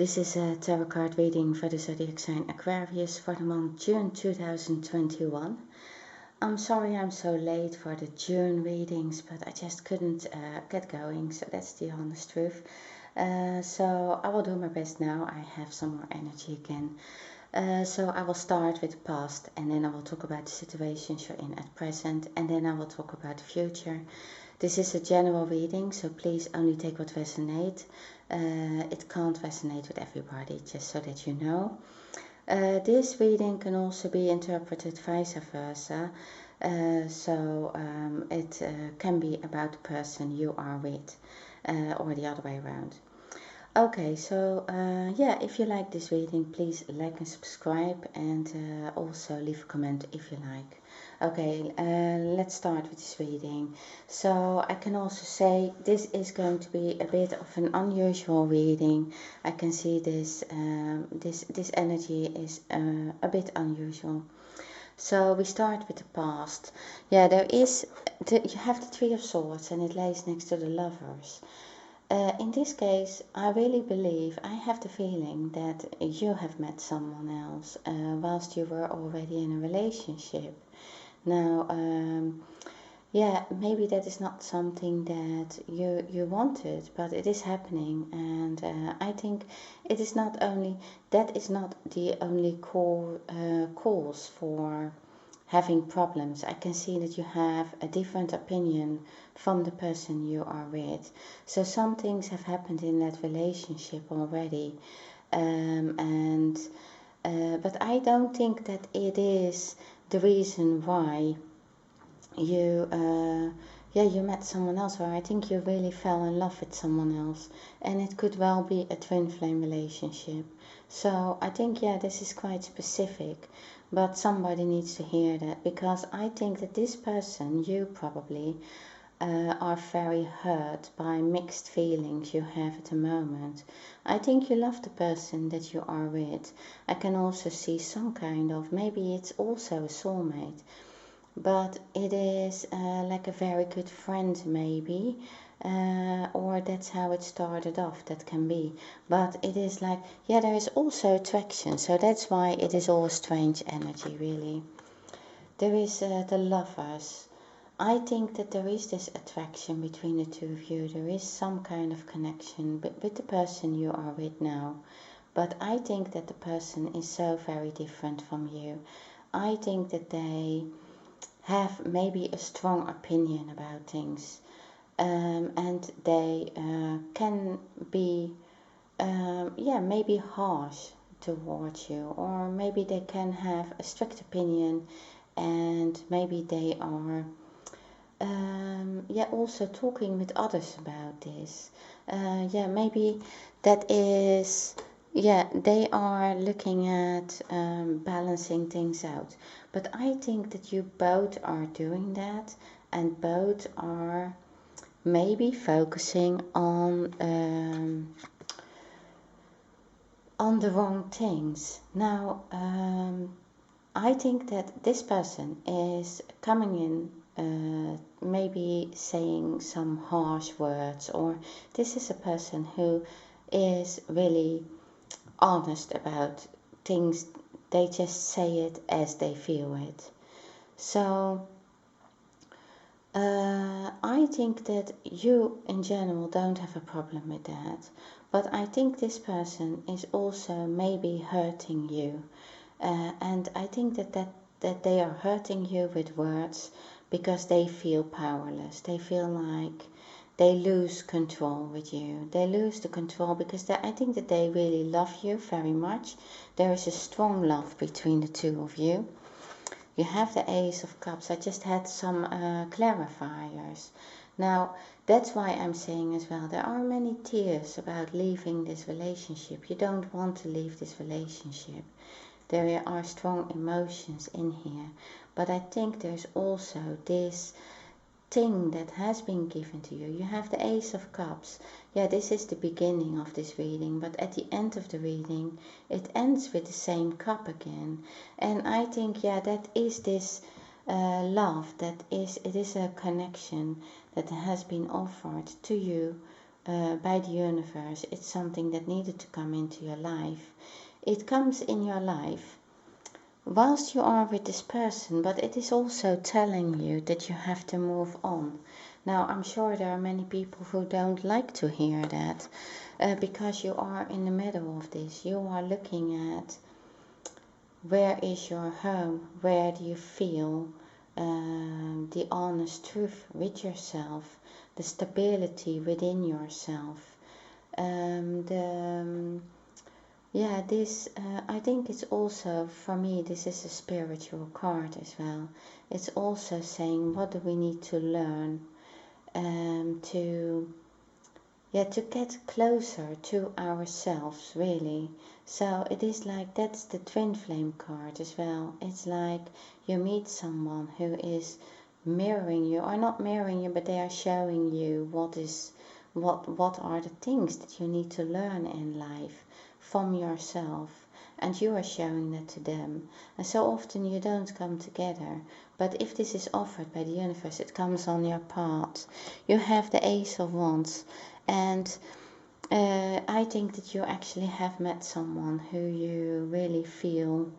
This is a tarot card reading for the zodiac sign Aquarius for the month June 2021. I'm sorry I'm so late for the June readings, but I just couldn't get going, so that's the honest truth. So I will do my best now. I have some more energy again. So I will start with the past, and then I will talk about the situations you're in at present, and then I will talk about the future. This is a general reading, so please only take what resonates. It can't resonate with everybody, just so that you know. This reading can also be interpreted vice versa. It can be about the person you are with, or the other way around. Okay, so if you like this reading, please like and subscribe, and also leave a comment if you like. Okay, let's start with this reading. So I can also say this is going to be a bit of an unusual reading. I can see this this energy is a bit unusual. So we start with the past. Yeah, you have the Three of Swords, and it lays next to the Lovers. In this case, I really believe, I have the feeling that you have met someone else whilst you were already in a relationship. Now, maybe that is not something that you wanted, but it is happening, and I think it is not only, that is not the only cause for having problems. I can see that you have a different opinion from the person you are with. So some things have happened in that relationship already, but I don't think that it is the reason why you met someone else, or I think you really fell in love with someone else, and it could well be a twin flame relationship. So I think this is quite specific, but somebody needs to hear that, because I think that this person, you probably are very hurt by mixed feelings you have at the moment. I think you love the person that you are with. I can also see some kind of, maybe it's also a soulmate, but it is like a very good friend maybe, or that's how it started off, that can be. But it is like, there is also attraction, so that's why it is all a strange energy, really. There is the Lovers. I think that there is this attraction between the two of you. There is some kind of connection with the person you are with now. But I think that the person is so very different from you. I think that they have maybe a strong opinion about things. And they can be, maybe harsh towards you. Or maybe they can have a strict opinion, and maybe they are also talking with others about this. Maybe that is, they are looking at balancing things out. But I think that you both are doing that, and both are maybe focusing on the wrong things. Now, I think that this person is coming in, maybe saying some harsh words, or this is a person who is really honest about things. They just say it as they feel it. So I think that you in general don't have a problem with that, but I think this person is also maybe hurting you, and I think that they are hurting you with words because they feel powerless. They feel like they lose control with you. They lose the control because I think that they really love you very much. There is a strong love between the two of you. You have the Ace of Cups. I just had some clarifiers. Now, that's why I'm saying as well, there are many tears about leaving this relationship. You don't want to leave this relationship. There are strong emotions in here. But I think there's also this thing that has been given to you. You have the Ace of Cups. This is the beginning of this reading, but at the end of the reading, it ends with the same cup again. And I think, that is this love, it is a connection that has been offered to you by the universe. It's something that needed to come into your life. It comes in your life whilst you are with this person, but it is also telling you that you have to move on. Now, I'm sure there are many people who don't like to hear that, because you are in the middle of this. You are looking at where is your home, where do you feel the honest truth with yourself, the stability within yourself. I think it's also, for me, this is a spiritual card as well. It's also saying, what do we need to learn to get closer to ourselves, really. So it is like, that's the twin flame card as well. It's like you meet someone who is mirroring you, or not mirroring you, but they are showing you what are the things that you need to learn in life from yourself, and you are showing that to them. And so often you don't come together, but if this is offered by the universe, it comes on your path. You have the Ace of Wands, and I think that you actually have met someone who you really feel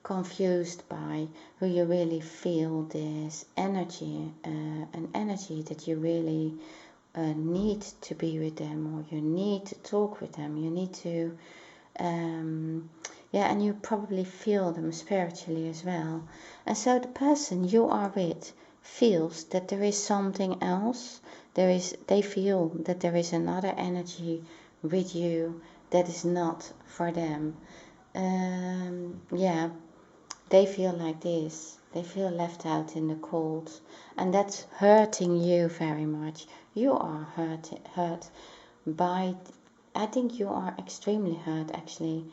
confused by, who you really feel this energy, an energy that you really need to be with them, or you need to talk with them, you need to and you probably feel them spiritually as well. And so the person you are with feels that there is something else. They feel that there is another energy with you that is not for them. They feel like this. They feel left out in the cold, and that's hurting you very much. You are hurt by, I think you are extremely hurt actually,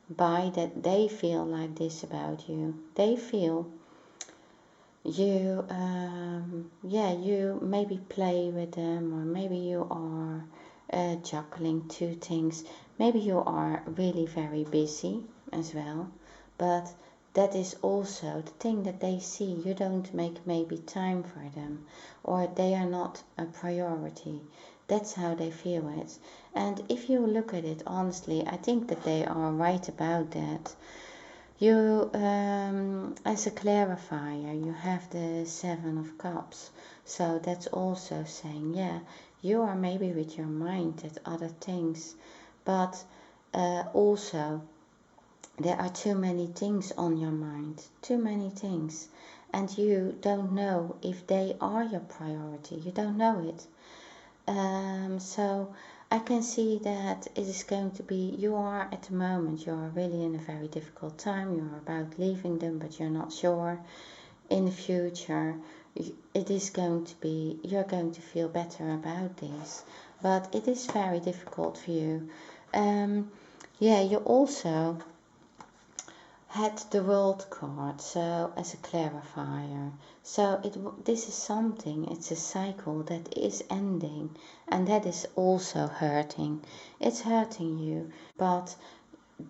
by that they feel like this about you. They feel you, you maybe play with them, or maybe you are juggling two things. Maybe you are really very busy as well, but that is also the thing that they see. You don't make maybe time for them, or they are not a priority. That's how they feel it. And if you look at it honestly, I think that they are right about that. You, as a clarifier, you have the Seven of Cups. So that's also saying, you are maybe with your mind at other things, but also there are too many things on your mind, too many things, and you don't know if they are your priority. You don't know it. So I can see that it is going to be, you are at the moment, you are really in a very difficult time. You are about leaving them, but you're not sure. In the future, it is going to be, you're going to feel better about this, but it is very difficult for you. You also had the World card, so as a clarifier. So this is something, it's a cycle that is ending, and that is also hurting. It's hurting you, but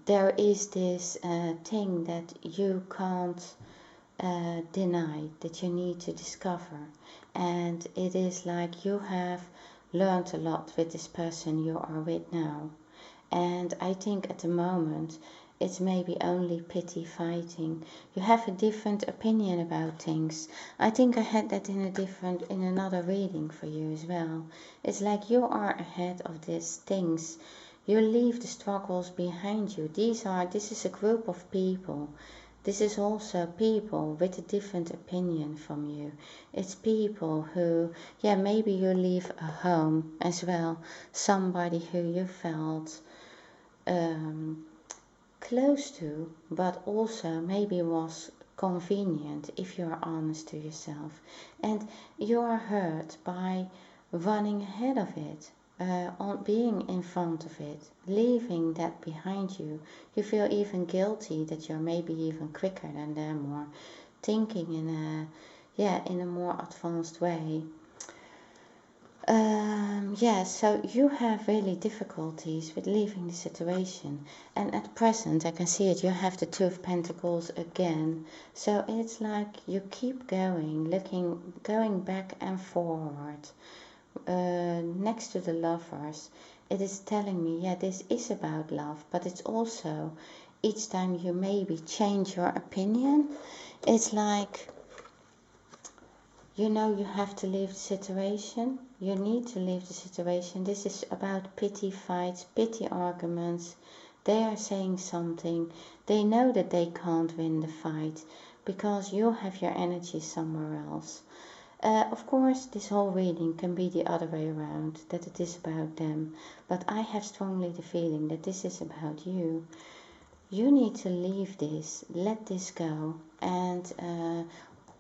there is this thing that you can't deny, that you need to discover. And it is like you have learned a lot with this person you are with now. And I think at the moment it's maybe only pity fighting. You have a different opinion about things. I think I had that in another reading for you as well. It's like you are ahead of these things. You leave the struggles behind you. This is a group of people. This is also people with a different opinion from you. It's people who, maybe you leave a home as well. Somebody who you felt close to, but also maybe was convenient, if you are honest to yourself. And you are hurt by running ahead of it, on being in front of it, leaving that behind you. You feel even guilty that you're maybe even quicker than them, or thinking in a more advanced way. So you have really difficulties with leaving the situation, and at present I can see it, you have the Two of Pentacles again. So it's like you keep going back and forward, next to the Lovers, it is telling me, yeah, this is about love, but it's also each time you maybe change your opinion, it's like, you know, you have to leave the situation. You need to leave the situation. This is about petty fights, petty arguments. They are saying something. They know that they can't win the fight because you have your energy somewhere else. Of course, this whole reading can be the other way around, that it is about them. But I have strongly the feeling that this is about you. You need to leave this, let this go, and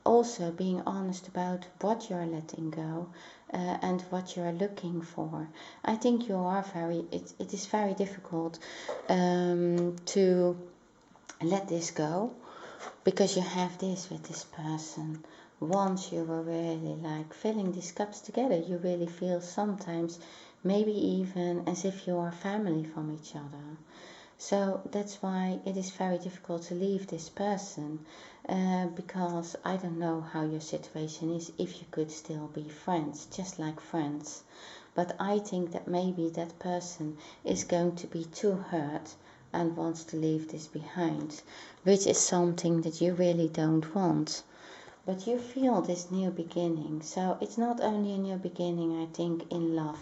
also being honest about what you're letting go and what you're looking for. I think you are it is very difficult to let this go, because you have this with this person. Once you were really like filling these cups together, you really feel sometimes maybe even as if you are family from each other. So that's why it is very difficult to leave this person, because I don't know how your situation is, if you could still be friends, just like friends. But I think that maybe that person is going to be too hurt and wants to leave this behind, which is something that you really don't want. But you feel this new beginning. So it's not only a new beginning, I think, in love.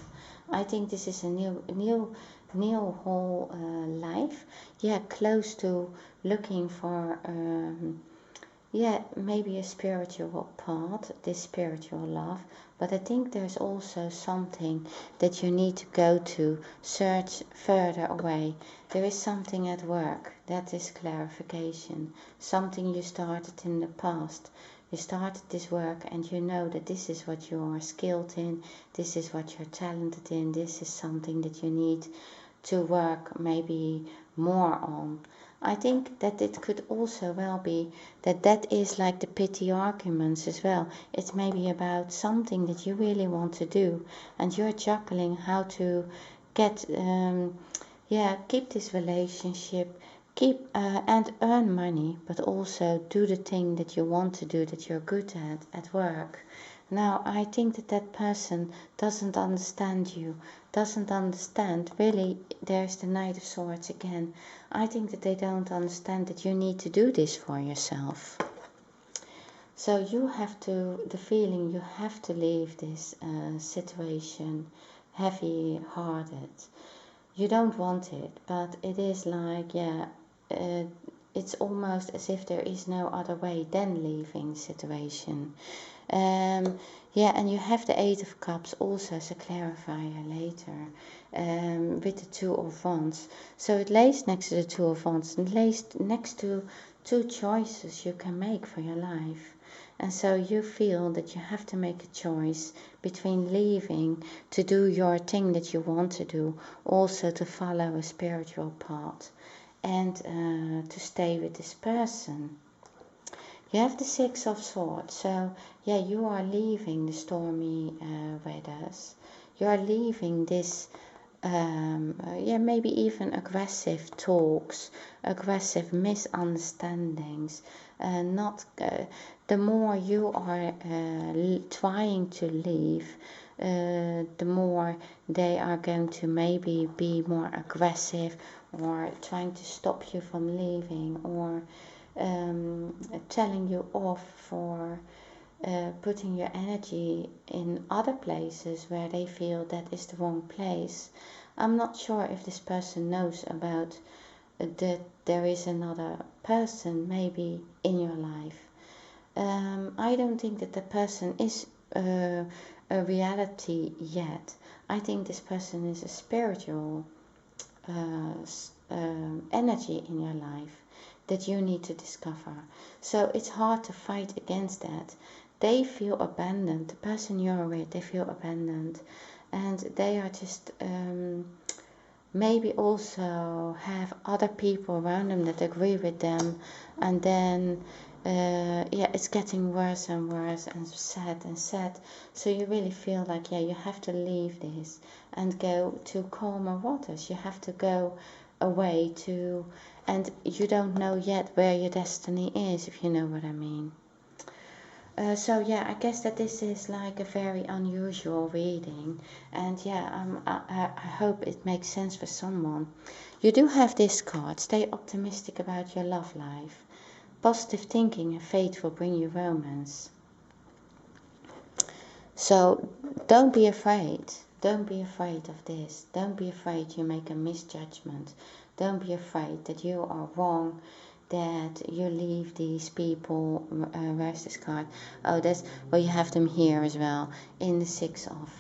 I think this is a new whole life. Yeah, close to looking for yeah, maybe a spiritual part, this spiritual love. But I think there's also something that you need to go to, search further away. There is something at work, that is clarification. Something you started in the past. You started this work and you know that this is what you are skilled in, this is what you're talented in, this is something that you need to work maybe more on. I think that it could also well be that that is like the petty arguments as well. It's maybe about something that you really want to do and you're juggling how to get, keep this relationship, keep and earn money, but also do the thing that you want to do, that you're good at work. Now, I think that that person doesn't understand you, doesn't understand. Really, there's the Knight of Swords again. I think that they don't understand that you need to do this for yourself. So you have to, the feeling you have to leave this situation heavy-hearted. You don't want it, but it is like, it's almost as if there is no other way than leaving the situation. And you have the Eight of Cups also as a clarifier later, with the Two of Wands. So it lays next to the Two of Wands, and lays next to two choices you can make for your life. And so you feel that you have to make a choice between leaving to do your thing that you want to do, also to follow a spiritual path, and to stay with this person. You have the Six of Swords, so you are leaving the stormy weathers. You are leaving this, maybe even aggressive talks, aggressive misunderstandings. The more you are trying to leave, the more they are going to maybe be more aggressive, or trying to stop you from leaving, or telling you off for putting your energy in other places where they feel that is the wrong place. I'm not sure if this person knows about that there is another person maybe in your life. I don't think that the person is a reality yet. I think this person is a spiritual energy in your life that you need to discover. So it's hard to fight against that. They feel abandoned. The person you're with, they feel abandoned, and they are just maybe also have other people around them that agree with them, and then it's getting worse and worse and sad. So you really feel like you have to leave this and go to calmer waters. You have to go away to, and you don't know yet where your destiny is, if you know what I mean. So yeah, I guess that this is like a very unusual reading, and yeah, I hope it makes sense for someone. You do have this card. Stay optimistic about your love life. Positive thinking and faith will bring you romance. So don't be afraid. Don't be afraid of this. Don't be afraid you make a misjudgment. Don't be afraid that you are wrong, that you leave these people. Where's this card? Oh, that's well, you have them here as well in the Six of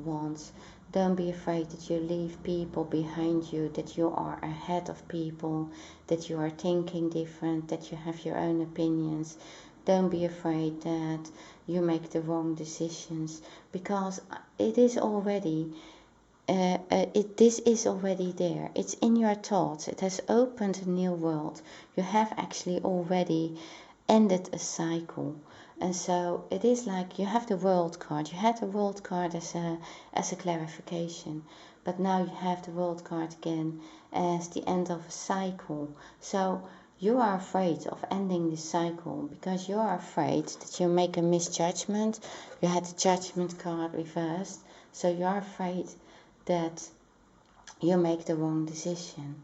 Wands. Don't be afraid that you leave people behind you, that you are ahead of people, that you are thinking different, that you have your own opinions. Don't be afraid that you make the wrong decisions, because it is already this is already there. It's in your thoughts. It has opened a new world. You have actually already ended a cycle. And so it is like you have the world card. You had the world card as a clarification, but now you have the world card again as the end of a cycle. So you are afraid of ending this cycle because you are afraid that you make a misjudgment. You had the judgment card reversed, so you are afraid that you make the wrong decision.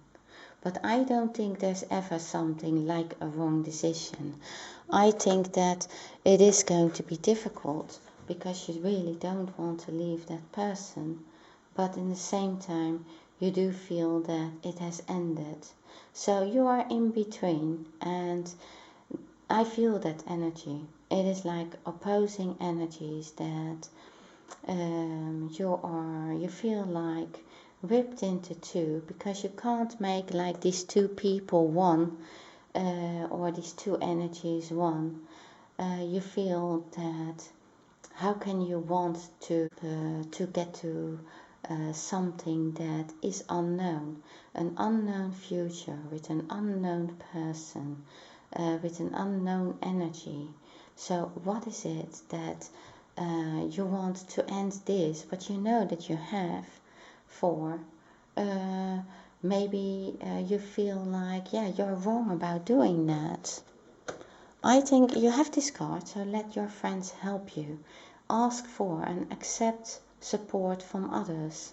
But I don't think there's ever something like a wrong decision. I think that it is going to be difficult because you really don't want to leave that person, but in the same time you do feel that it has ended. So you are in between, and I feel that energy. It is like opposing energies that you feel like ripped into two, because you can't make like these two people one, or these two energies one. You feel that how can you want to get to something that is unknown, an unknown future with an unknown person, with an unknown energy. So what is it that you want to end this, but you know that you have for maybe you feel like, yeah, you're wrong about doing that. I think you have this card, so let your friends help you. Ask for and accept support from others.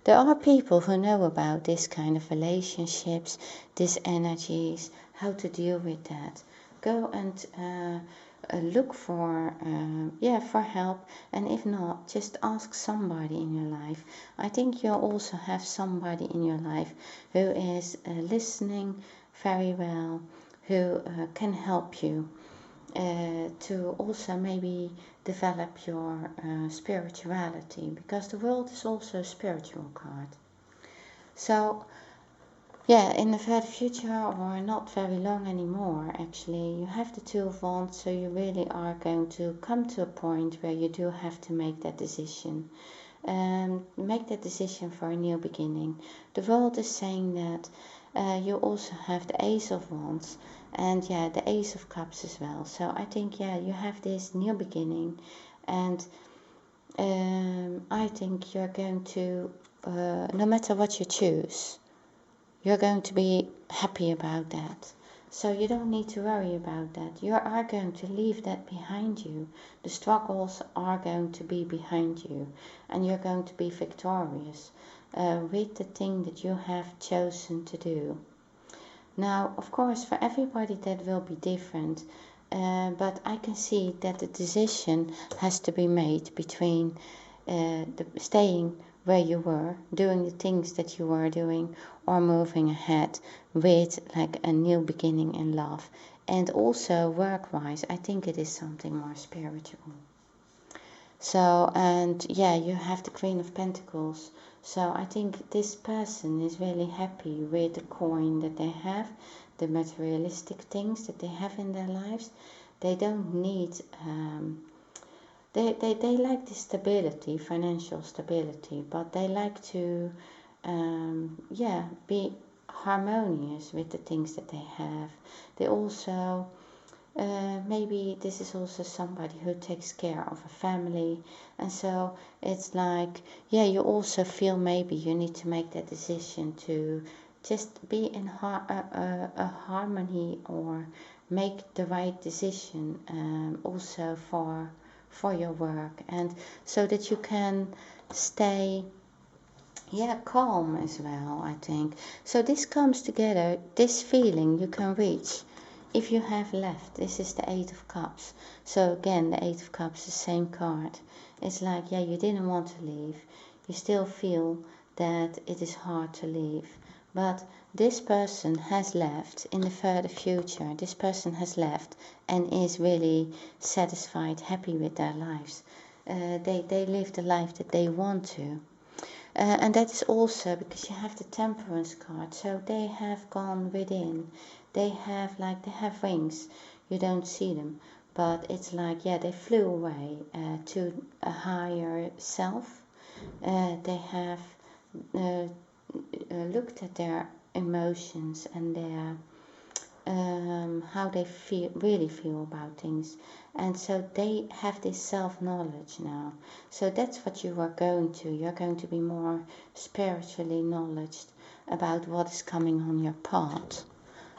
There are people who know about this kind of relationships, these energies, how to deal with that. Go and look for help, and if not, just ask somebody in your life. I think you also have somebody in your life who is listening very well, who can help you to also maybe develop your spirituality, because the world is also a spiritual card. So yeah, in the very future, or not very long anymore actually, you have the Two of Wands, so you really are going to come to a point where you do have to make that decision. Make that decision for a new beginning. The world is saying that you also have the Ace of Wands, and yeah, the Ace of Cups as well. So I think, yeah, you have this new beginning, and I think you're going to, no matter what you choose, you're going to be happy about that. So you don't need to worry about that. You are going to leave that behind you. The struggles are going to be behind you, and you're going to be victorious with the thing that you have chosen to do. Now, of course, for everybody that will be different, but I can see that the decision has to be made between staying where you were, doing the things that you were doing, or moving ahead with like a new beginning in love. And also work-wise, I think it is something more spiritual. So, and yeah, you have the Queen of Pentacles. So I think this person is really happy with the coin that they have, the materialistic things that they have in their lives. They don't need, they like the stability, financial stability, but they like to, be harmonious with the things that they have. They also, maybe this is also somebody who takes care of a family, and so it's like, yeah, you also feel maybe you need to make that decision to just be in a harmony, or make the right decision, also for your work, and so that you can stay, yeah, calm as well, I think. So this comes together, this feeling you can reach if you have left. This is the Eight of Cups. So again, the Eight of Cups, the same card. It's like, yeah, you didn't want to leave. You still feel that it is hard to leave. But this person has left in the further future. This person has left and is really satisfied, happy with their lives. They live the life that they want to. And that is also because you have the Temperance card. So they have gone within. They have wings. You don't see them. But it's like, yeah, they flew away to a higher self. They have looked at their emotions and their how they really feel about things, and so they have this self-knowledge now. So that's what you are going to. You're going to be more spiritually knowledged about what is coming on your path,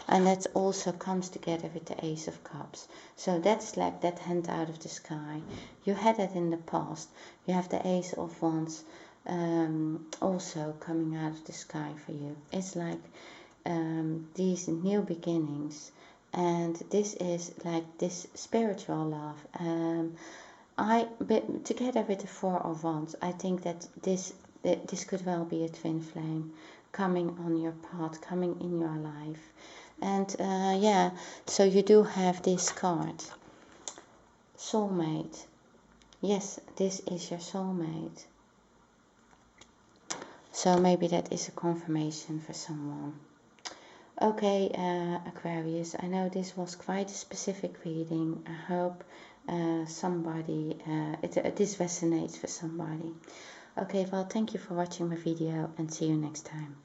and that also comes together with the Ace of Cups. So that's like that hand out of the sky. You had it in the past. You have the Ace of Wands also coming out of the sky for you. It's like these new beginnings, and this is like this spiritual love. Together with the Four of Wands, I think that this could well be a twin flame coming on your path, coming in your life. And yeah, so you do have this card, soulmate. Yes, this is your soulmate. So maybe that is a confirmation for someone. Okay, Aquarius, I know this was quite a specific reading. I hope this resonates for somebody. Okay, well, thank you for watching my video, and see you next time.